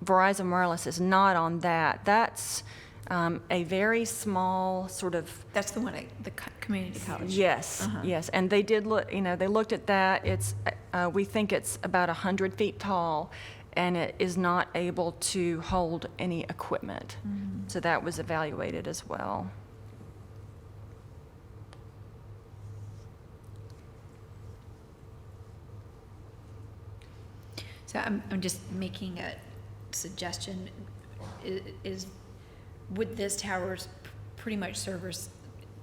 Verizon Wireless is not on that. That's a very small sort of. That's the one at the community college? Yes, yes. And they did look, they looked at that. It's, we think it's about 100 feet tall, and it is not able to hold any equipment. So that was evaluated as well. So I'm just making a suggestion. Would this towers pretty much service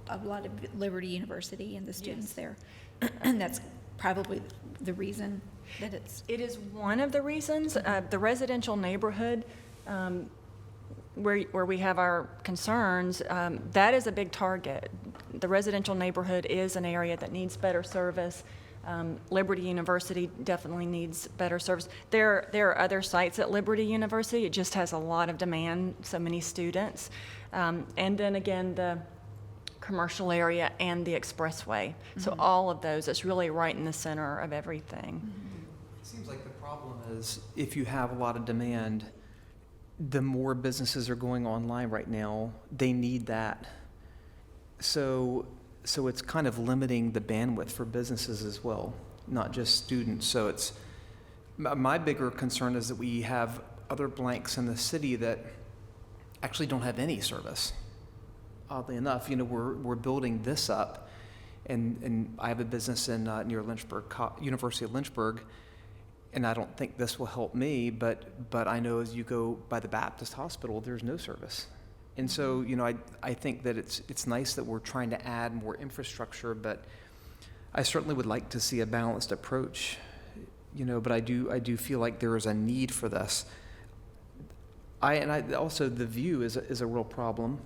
a lot of Liberty University and the students there? And that's probably the reason that it's. It is one of the reasons. The residential neighborhood, where we have our concerns, that is a big target. The residential neighborhood is an area that needs better service. Liberty University definitely needs better service. There are other sites at Liberty University. It just has a lot of demand, so many students. And then again, the commercial area and the expressway. So all of those, it's really right in the center of everything. It seems like the problem is if you have a lot of demand, the more businesses are going online right now, they need that. So it's kind of limiting the bandwidth for businesses as well, not just students. So it's, my bigger concern is that we have other blanks in the city that actually don't have any service. Oddly enough, we're building this up, and I have a business in near Lynchburg, University of Lynchburg, and I don't think this will help me, but I know as you go by the Baptist Hospital, there's no service. And so, I think that it's nice that we're trying to add more infrastructure, but I certainly would like to see a balanced approach, but I do feel like there is a need for this. I also, the view is a real problem.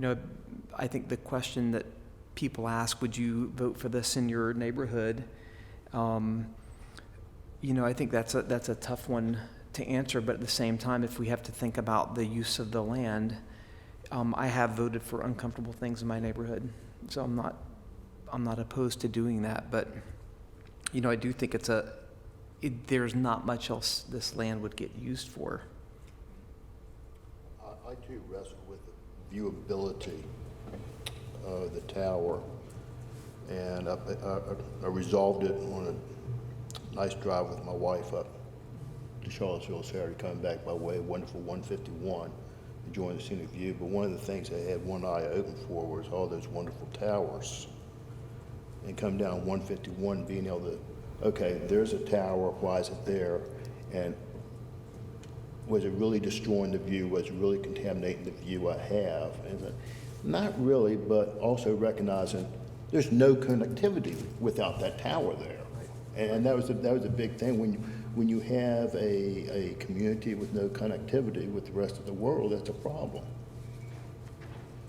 I think the question that people ask, would you vote for this in your neighborhood? I think that's a tough one to answer, but at the same time, if we have to think about the use of the land, I have voted for uncomfortable things in my neighborhood, so I'm not opposed to doing that. But I do think there's not much else this land would get used for. I too wrestle with the viewability of the tower, and I resolved it on a nice drive with my wife up to Charlottesville Saturday, coming back by way of wonderful 151. Enjoying the scenic view, but one of the things I had one eye open for was all those wonderful towers. And come down 151, being able to, okay, there's a tower, why is it there? And was it really destroying the view? Was it really contaminating the view I have? And Not really, but also recognizing there's no connectivity without that tower there. And that was a big thing. When you have a community with no connectivity with the rest of the world, that's a problem.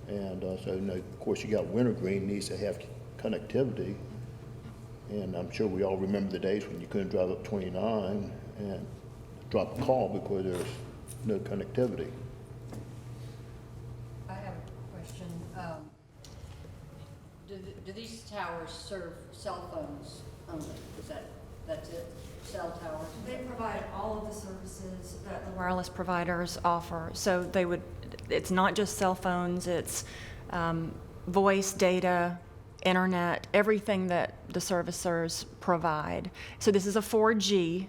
And so, you know, of course, you got Wintergreen needs to have connectivity. And I'm sure we all remember the days when you couldn't drive up 29 and drop a call because there's no connectivity. I have a question. Do these towers serve cell phones only? That's it? Cell towers? They provide all of the services that the wireless providers offer. So it's not just cell phones, it's voice, data, internet, everything that the servicers provide. So this is a 4G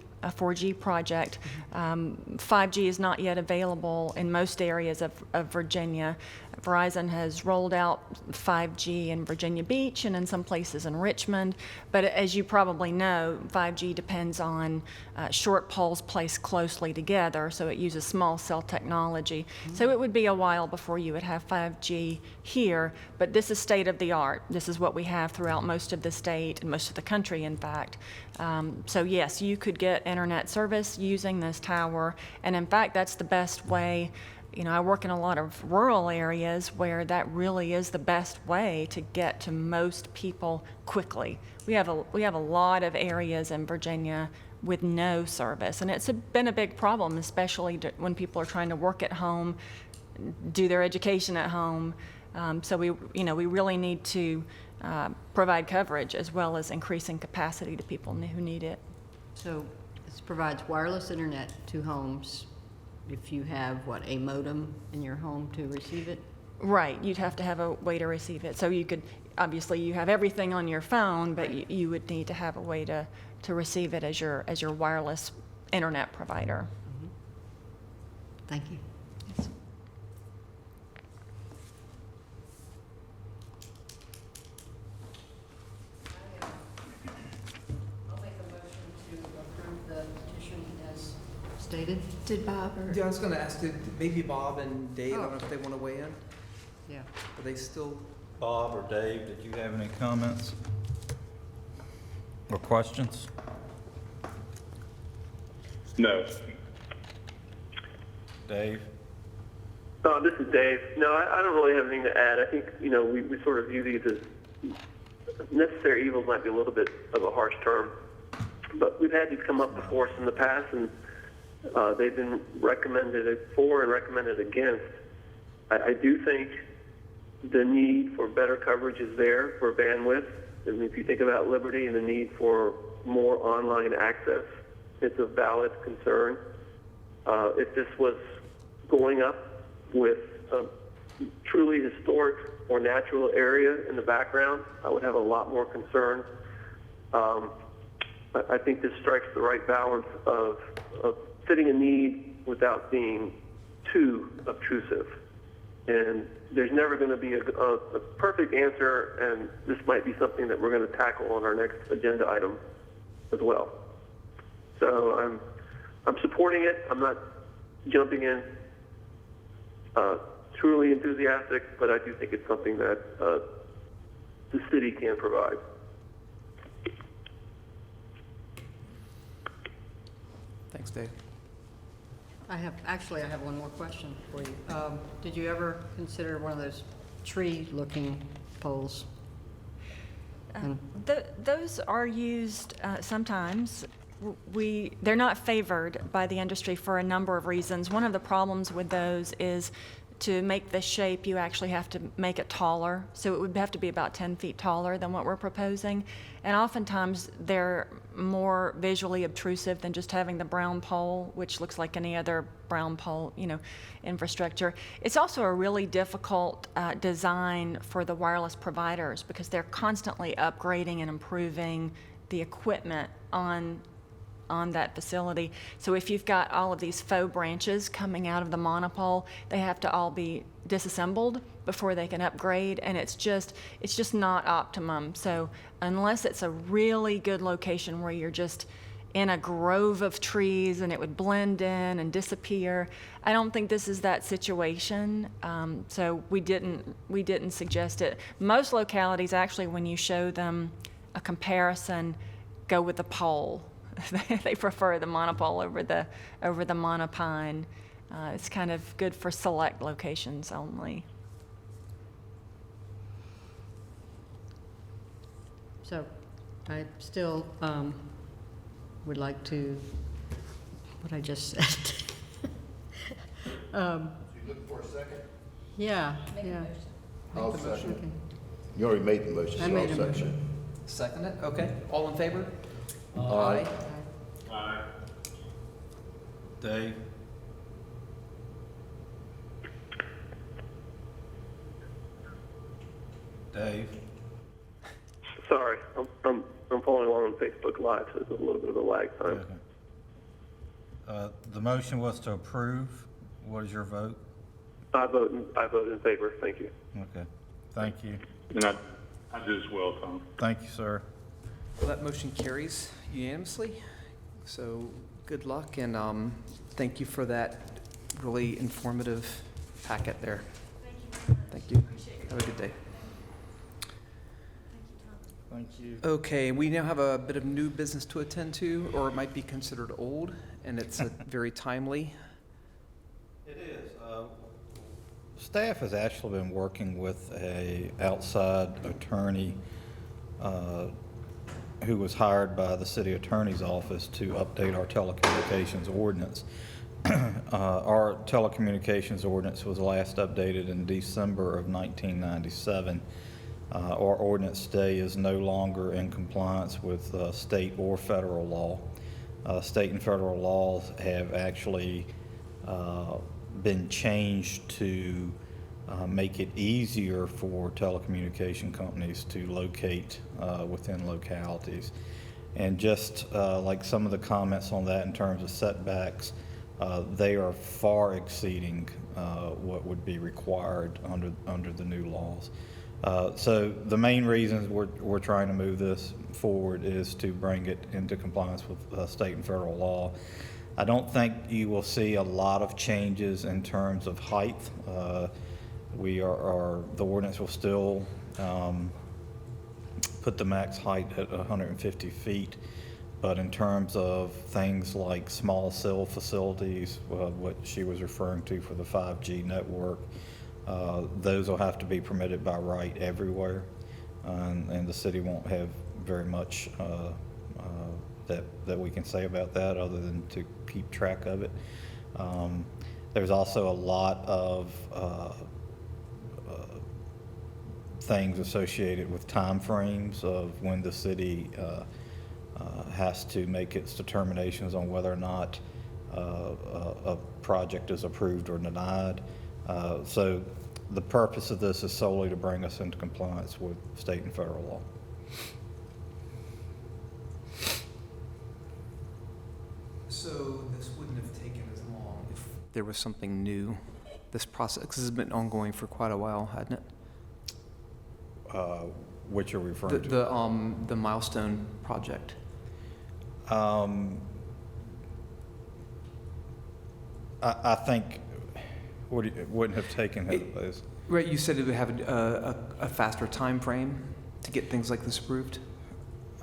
project. 5G is not yet available in most areas of Virginia. Verizon has rolled out 5G in Virginia Beach and in some places in Richmond, but as you probably know, 5G depends on short poles placed closely together, so it uses small cell technology. So it would be a while before you would have 5G here, but this is state of the art. This is what we have throughout most of the state and most of the country, in fact. So yes, you could get internet service using this tower, and in fact, that's the best way. You know, I work in a lot of rural areas where that really is the best way to get to most people quickly. We have a lot of areas in Virginia with no service, and it's been a big problem, especially when people are trying to work at home, do their education at home. So we really need to provide coverage as well as increasing capacity to people who need it. So this provides wireless internet to homes if you have, a modem in your home to receive it? Right, you'd have to have a way to receive it. So you could, obviously you have everything on your phone, but you would need to have a way to receive it as your wireless internet provider. Mm-hmm. Thank you. Yes. I'll make a motion to approve the petition as stated. Did Bob or? Yeah, I was gonna ask, maybe Bob and Dave, I don't know if they wanna weigh in? Yeah. Are they still? Bob or Dave, did you have any comments or questions? No. Dave? This is Dave. No, I don't really have anything to add. I think, we sort of view these as necessary evils, might be a little bit of a harsh term, but we've had these come up before us in the past, and they've been recommended for and recommended against. I do think the need for better coverage is there for bandwidth. And if you think about Liberty and the need for more online access, it's a valid concern. If this was going up with a truly historic or natural area in the background, I would have a lot more concern. I think this strikes the right balance of fitting a need without being too obtrusive. And there's never going to be a perfect answer, and this might be something that we're going to tackle on our next agenda item as well. So I'm supporting it. I'm not jumping in truly enthusiastic, but I do think it's something that the city can provide. Thanks, Dave. I have one more question for you. Did you ever consider one of those tree-looking poles? Those are used sometimes. They're not favored by the industry for a number of reasons. One of the problems with those is to make the shape, you actually have to make it taller. So it would have to be about 10 feet taller than what we're proposing. And oftentimes they're more visually obtrusive than just having the brown pole, which looks like any other brown pole, infrastructure. It's also a really difficult design for the wireless providers because they're constantly upgrading and improving the equipment on that facility. So if you've got all of these faux branches coming out of the monopole, they have to all be disassembled before they can upgrade, and it's just not optimum. So unless it's a really good location where you're just in a grove of trees and it would blend in and disappear. I don't think this is that situation, so we didn't suggest it. Most localities, actually, when you show them a comparison, go with the pole. They prefer the monopole over the monopine. It's kind of good for select locations only. So I still would like to, what I just said. You looking for a second? Yeah, yeah. I'll second. Okay. You already made the motion, I so made I'll a second motion. it. Second it? Okay. All in favor? Aye. Dave? Dave? Sorry, I'm following along on Facebook Live, so there's a little bit of a lag time. The motion was to approve. What is your vote? I vote in favor. Thank you. Okay, thank you. And I do as well, Tom. Thank you, sir. Well, that motion carries unanimously. So good luck, and thank you for that really informative packet there. Thank you. Have a good day. Thank you. Okay, we now have a bit of new business to attend to, or it might be considered old, and it's very timely. It is. Staff has actually been working with a outside attorney who was hired by the city attorney's office to update our telecommunications ordinance. Our telecommunications ordinance was last updated in December of 1997. Our ordinance today is no longer in compliance with state or federal law. State and federal laws have actually been changed to make it easier for telecommunication companies to locate within localities. And just like some of the comments on that in terms of setbacks, they are far exceeding what would be required under the new laws. So the main reasons we're trying to move this forward is to bring it into compliance with state and federal law. I don't think you will see a lot of changes in terms of height. The ordinance will still put the max height at 150 feet, but in terms of things like small cell facilities, what she was referring to for the 5G network, those will have to be permitted by right everywhere, and the city won't have very much that we can say about that other than to keep track of it. There's also a lot of things associated with time frames of when the city has to make its determinations on whether or not a project is approved or denied. So the purpose of this is solely to bring us into compliance with state and federal law. So this wouldn't have taken as long if there was something new, this process, because this has been ongoing for quite a while, hadn't it? Which you're referring to? The milestone project. I think it wouldn't have taken as Right, you said it would have a faster time frame to get things like this approved?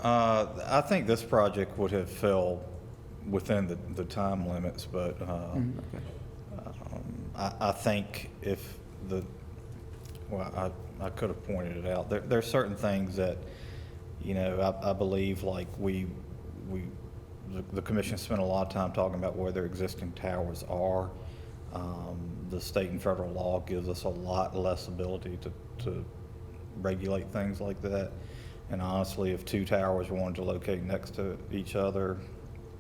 I think this project would have fell within the time limits, but Okay. I think if I could have pointed it out. There are certain things that, I believe like the commission spent a lot of time talking about where their existing towers are. The state and federal law gives us a lot less ability to regulate things like that. And honestly, if two towers wanted to locate next to each other,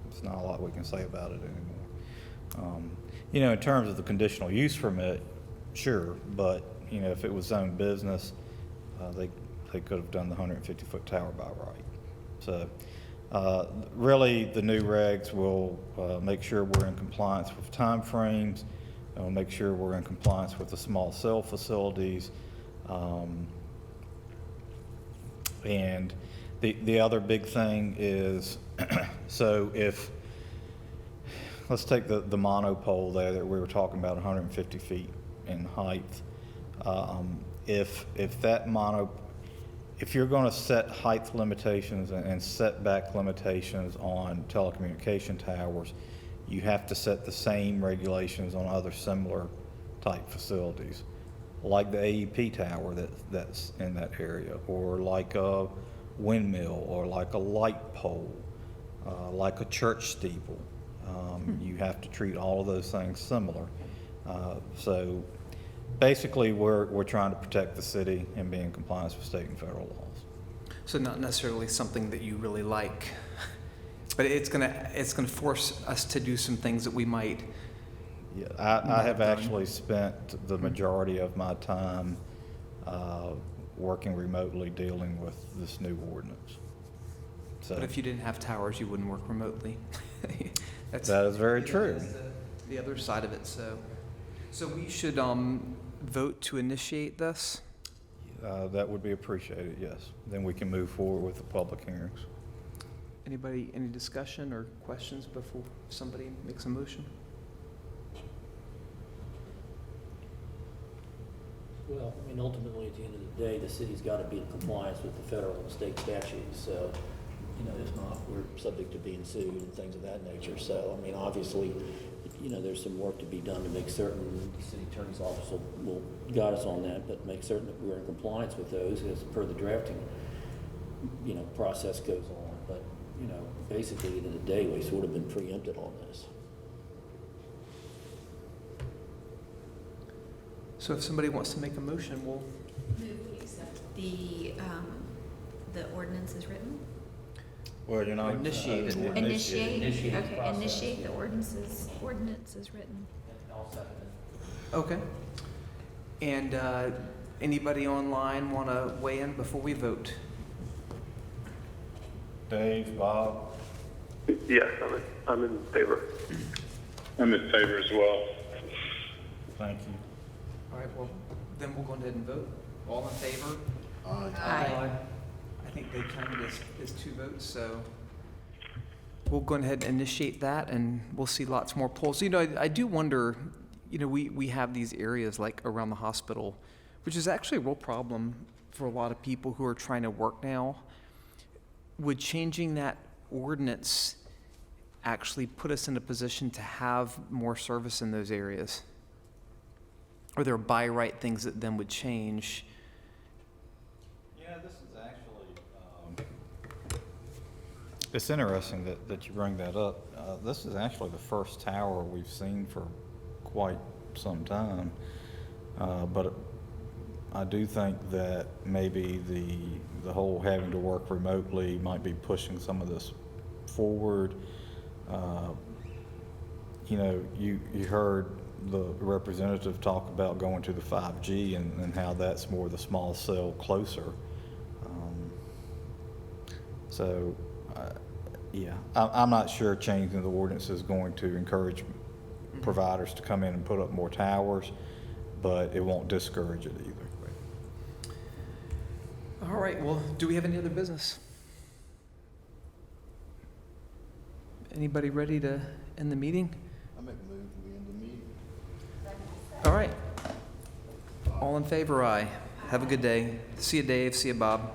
there's not a lot we can say about it anymore. In terms of the conditional use permit, sure, but if it was zoned business, they could have done the 150-foot tower by right. So really, the new regs will make sure we're in compliance with timeframes. It'll make sure we're in compliance with the small cell facilities. And The other big thing is, so let's take the monopole there that we were talking about, 150 feet in height. If you're going to set height limitations and setback limitations on telecommunication towers, you have to set the same regulations on other similar type facilities, like the AEP tower that's in that area, or like a windmill, or like a light pole, like a church steeple. You have to treat all of those things similar. So basically, we're trying to protect the city and be in compliance with state and federal laws. So not necessarily something that you really like, but it's gonna force us to do some things that we might. Yeah, I have actually spent the majority of my time working remotely dealing with this new ordinance. So But if you didn't have towers, you wouldn't work remotely. that is very true. That's the other side of it. So we should vote to initiate this. That would be appreciated, yes. Then we can move forward with the public hearings. Anybody, any discussion or questions before somebody makes a motion? Well, I mean, ultimately, at the end of the day, the city's got to be in compliance with the federal and state statutes, so, if not, we're subject to being sued and things of that nature. So, I mean, obviously, there's some work to be done to make certain the city attorney's office will guide us on that, but make certain that we're in compliance with those as per the drafting, process goes on. But, basically, at the end of the day, we've sort of been preempted on this. So if somebody wants to make a motion, we'll. Move we accept the ordinance is written? Well, Initiate it. Initiate, okay, initiate the ordinance is written. Okay. And anybody online want to weigh in before we vote? Dave, Bob? Yes, I'm in favor. I'm in favor as well. Thank you. All right, well, then we'll go ahead and vote. All in favor? Aye. I think they counted as 2 votes, so we'll go ahead and initiate that, and we'll see lots more polls. I do wonder, we have these areas like around the hospital, which is actually a real problem for a lot of people who are trying to work now. Would changing that ordinance actually put us in a position to have more service in those areas? Are there by right things that then would change? Yeah, this is actually, it's interesting that you bring that up. This is actually the first tower we've seen for quite some time. But I do think that maybe the whole having to work remotely might be pushing some of this forward. You heard the representative talk about going to the 5G and how that's more the small cell closer. I'm not sure changing the ordinance is going to encourage providers to come in and put up more towers, but it won't discourage it either. All right, well, do we have any other business? Anybody ready to end the meeting? I make a move, we end the meeting. All right. All in favor, aye. Have a good day. See you, Dave. See you, Bob.